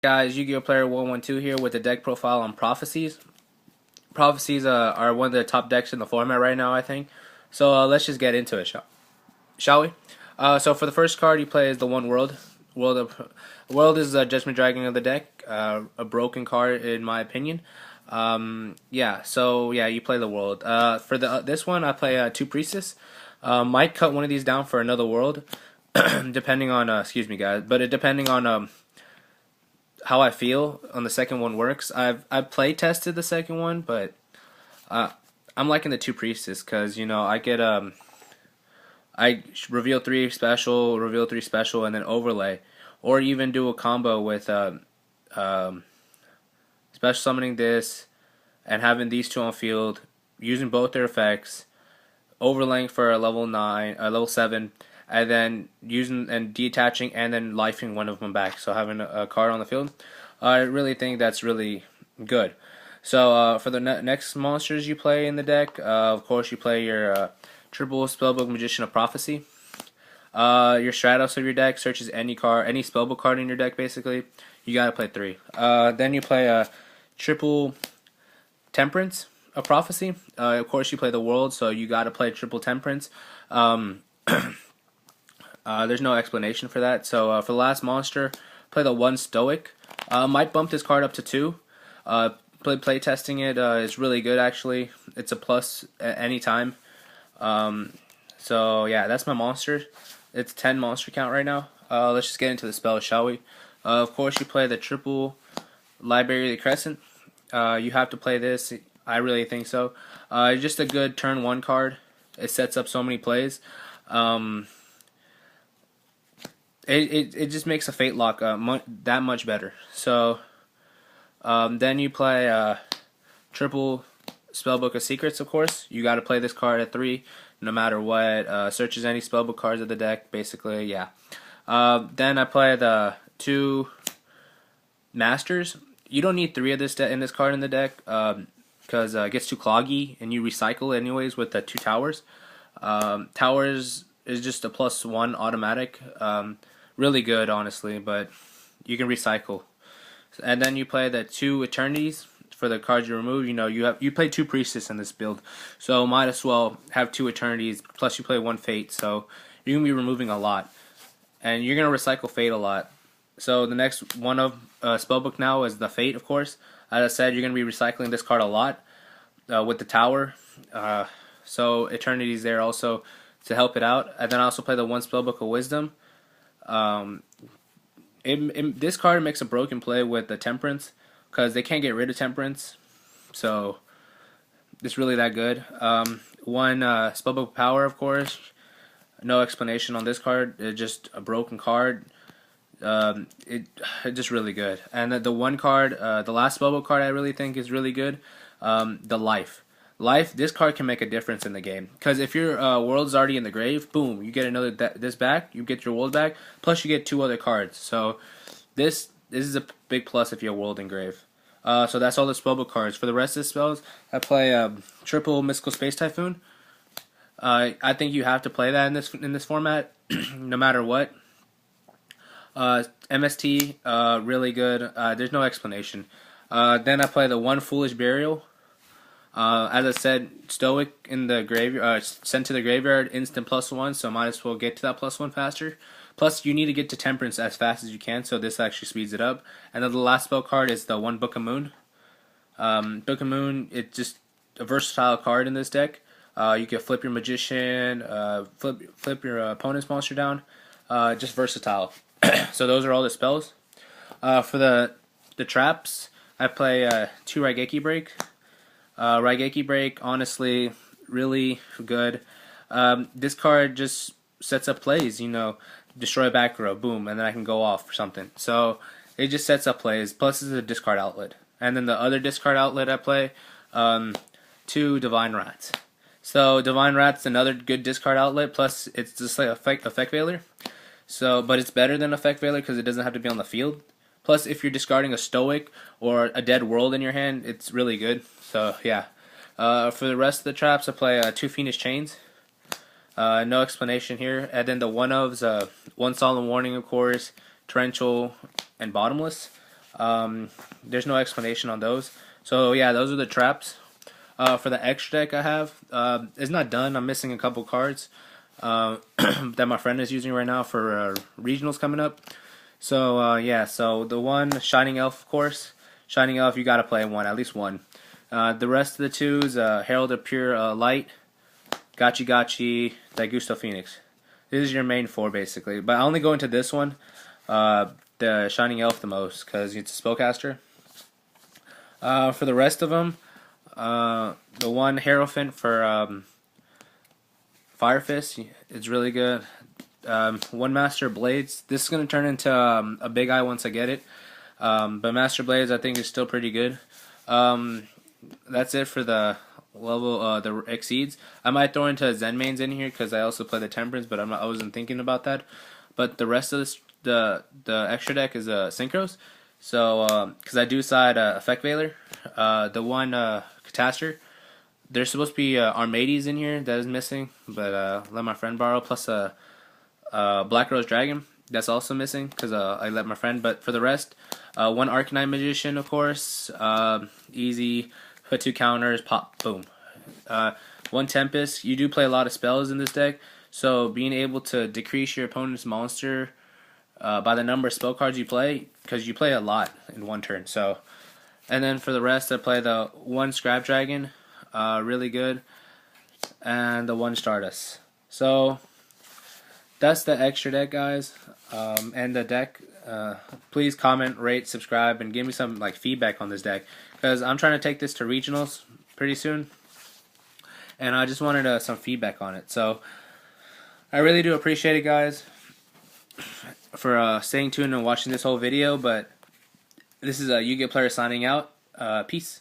Guys, Yu-Gi-Oh! Player 112 here with the deck profile on Prophecies. Prophecies are one of the top decks in the format right now, I think. So let's just get into it, shall we? So for the first card you play is the One World. World is the Judgment Dragon of the deck, a broken card in my opinion. Yeah, you play the World. For this one I play two Priestess. Might cut one of these down for another World, depending on excuse me guys, but depending on how I feel on the second one works. I've play tested the second one, but I'm liking the two Priestess because I get I reveal reveal three special, and then overlay, or even do a combo with special summoning this and having these two on field, using both their effects, overlaying for a level 7, and then using and detaching and then lifing one of them back. So having a card on the field, I really think that's really good. So for the next monsters you play in the deck, of course you play your triple Spellbook Magician of Prophecy. Your Stratos of your deck searches any spellbook card in your deck. Basically, you gotta play 3. Then you play a triple Temperance of Prophecy. Of course you play the World, so you gotta play triple Temperance. There's no explanation for that. So for the last monster, play the one Stoic. Might bump this card up to 2. Play testing it is really good actually. It's a plus at any time. So yeah, that's my monster. It's 10 monster count right now. Let's just get into the spells, shall we? Of course you play the triple Library of the Crescent. You have to play this. I really think so. Just a good turn 1 card. It sets up so many plays. It just makes a Fate Lock that much better. So then you play triple Spellbook of Secrets, of course. You got to play this card at 3 no matter what. Searches any spellbook cards of the deck, basically, yeah. Then I play the 2 Masters. You don't need 3 of this in this card in the deck because it gets too cloggy, and you recycle anyways with the 2 Towers. Towers is just a +1 automatic. Really good, honestly, but you can recycle. And then you play the 2 Eternities for the cards you remove. You play 2 Priestess in this build, so might as well have 2 Eternities. Plus you play 1 Fate, so you're gonna be removing a lot, and you're gonna recycle Fate a lot. So the next one of spellbook now is the Fate, of course. As I said, you're gonna be recycling this card a lot with the Tower. So Eternity's there also to help it out. And then I also play the 1 Spellbook of Wisdom. This card makes a broken play with the Temperance because they can't get rid of Temperance, so it's really that good. 1 Spellbook Power, of course. No explanation on this card. It's just a broken card. It's just really good. And the 1 card, the last Spellbook card, I really think is really good. The Life. This card can make a difference in the game, because if your world's already in the grave, boom, you get another this back, you get your world back, plus you get 2 other cards. So this is a big plus if you have world in grave. So that's all the spellbook cards. For the rest of the spells, I play triple Mystical Space Typhoon. I think you have to play that in this format, no matter what. MST, really good. There's no explanation. Then I play the 1 Foolish Burial. As I said, Stoic in the graveyard, sent to the graveyard, instant +1, so might as well get to that +1 faster. Plus, you need to get to Temperance as fast as you can, so this actually speeds it up. And then the last spell card is the 1 Book of Moon. Book of Moon, it's just a versatile card in this deck. You can flip your Magician, flip your opponent's monster down. Just versatile. So those are all the spells. For the traps, I play 2 Raigeki Break. Raigeki Break, honestly, really good. This card just sets up plays, destroy a back row, boom, and then I can go off or something. So it just sets up plays, plus it's a discard outlet. And then the other discard outlet I play, 2 Divine Rats. So Divine Rat's another good discard outlet, plus it's just like Effect Veiler. So, but it's better than Effect Veiler because it doesn't have to be on the field. Plus, if you're discarding a Stoic or a dead world in your hand, it's really good. So, yeah. For the rest of the traps, I play 2 Fiendish Chains. No explanation here. And then the 1-ofs, 1 Solemn Warning, of course, Torrential, and Bottomless. There's no explanation on those. So yeah, those are the traps. For the extra deck I have, it's not done. I'm missing a couple cards that my friend is using right now for regionals coming up. So yeah, so the one Shining Elf, of course. Shining Elf, you gotta play one, at least one. The rest of the twos, Herald of Pure Light, Gachi Gachi, Daigusto Phoenix. This is your main four basically, but I only go into this one, the Shining Elf, the most because it's a spellcaster. For the rest of them, the one Hierophant for Fire Fist is really good. One Master Blades. This is gonna turn into a big eye once I get it. But Master Blades I think is still pretty good. That's it for the level the exceeds. I might throw into Zen mains in here because I also play the Temperance, but I wasn't thinking about that. But the rest of this, the extra deck is Synchros. So because I do side Effect Veiler, the one Catastor. There's supposed to be Armades in here that is missing, but let my friend borrow. Plus a Black Rose Dragon that's also missing because I let my friend. But for the rest, one Arcanine Magician, of course, easy. Put two counters, pop, boom. One Tempest. You do play a lot of spells in this deck, so being able to decrease your opponent's monster by the number of spell cards you play, because you play a lot in one turn. So, and then for the rest, I play the one Scrap Dragon, really good, and the one Stardust. So that's the extra deck, guys, and the deck. Please comment, rate, subscribe, and give me some like feedback on this deck because I'm trying to take this to regionals pretty soon, and I just wanted some feedback on it. So I really do appreciate it, guys, for staying tuned and watching this whole video. But this is a Yu-Gi-Oh player signing out. Peace.